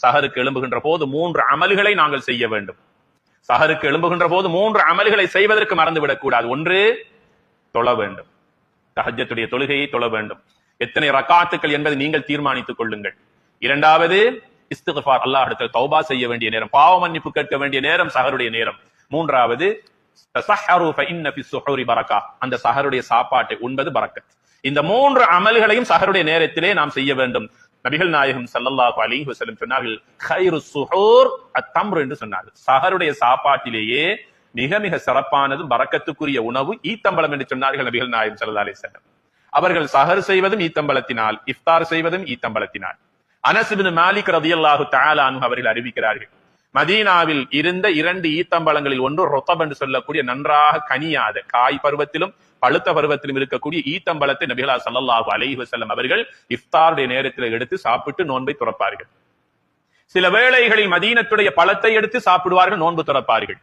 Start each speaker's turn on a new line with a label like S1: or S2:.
S1: சஹருக்கு எழும்புகின்ற போது 3 அமல்களை நாங்கள் செய்ய வேண்டும். சஹருக்கு எழும்புகின்ற போது 3 அமல்களை செய்வதற்கு மறந்துவிடக் கூடாது. ஒன்று, தொழ வேண்டும். தஹஜ்ஜுடைய தொழுகையை தொழ வேண்டும். எத்தனை ரக்காத்துக்கள் என்பதை நீங்கள் தீர்மானித்துக் கொள்ளுங்கள். இரண்டாவது, இஸ்திக்ஃபார், அல்லாஹ்விடத்தில் தௌபா செய்ய வேண்டிய நேரம், பாவ மன்னிப்பு கேட்க வேண்டிய நேரம் சஹருடைய நேரம். மூன்றாவது, தஸஹரு ஃபஇன்ன ஃபிஸ் ஸுஹூரி பரக்கா, அந்த சஹருடைய சாப்பாட்டை உண்பது பரக்கத். இந்த 3 அமல்களையும் சஹருடைய நேரத்திலே நாம் செய்ய வேண்டும். நபிகள் நாயகம் ஸல்லல்லாஹு அலைஹி வஸல்லம் சொன்னார்கள், கைருஸ் ஸுஹூர் அத்-தம்ர் என்று சொன்னார்கள். சஹருடைய சாப்பாட்டிலேயே மிக மிக சிறப்பானது, பரக்கத்துக்குரிய உணவு ஈத்தம்பழம் என்று சொன்னார்கள் நபிகள் நாயகம் ஸல்லல்லாஹு அலைஹி வஸல்லம். அவர்கள் சஹர் செய்வதும் ஈத்தம்பழத்தினால், இஃப்தார் செய்வதும் ஈத்தம்பழத்தினால். அனஸ் இப்னு மாலிக் ரலியல்லாஹு தஆலா அன்ஹு அவர்கள் அறிவிக்கிறார்கள், மதீனாவில் இருந்த 2 ஈத்தம்பழங்களில் ஒன்று ரொத்தப் என்று சொல்லக்கூடிய நன்றாக கனியாத, காய் பருவத்திலும் பழுத்த பருவத்திலும் இருக்கக்கூடிய ஈத்தம்பழத்தை நபிகள் ஸல்லல்லாஹு அலைஹி வஸல்லம் அவர்கள் இஃப்தாருடைய நேரத்தில் எடுத்து சாப்பிட்டு நோன்பை துறப்பார்கள். சில வேளைகளில் மதீனத்துடைய பழத்தை எடுத்து சாப்பிடுவார்கள், நோன்பு துறப்பார்கள்.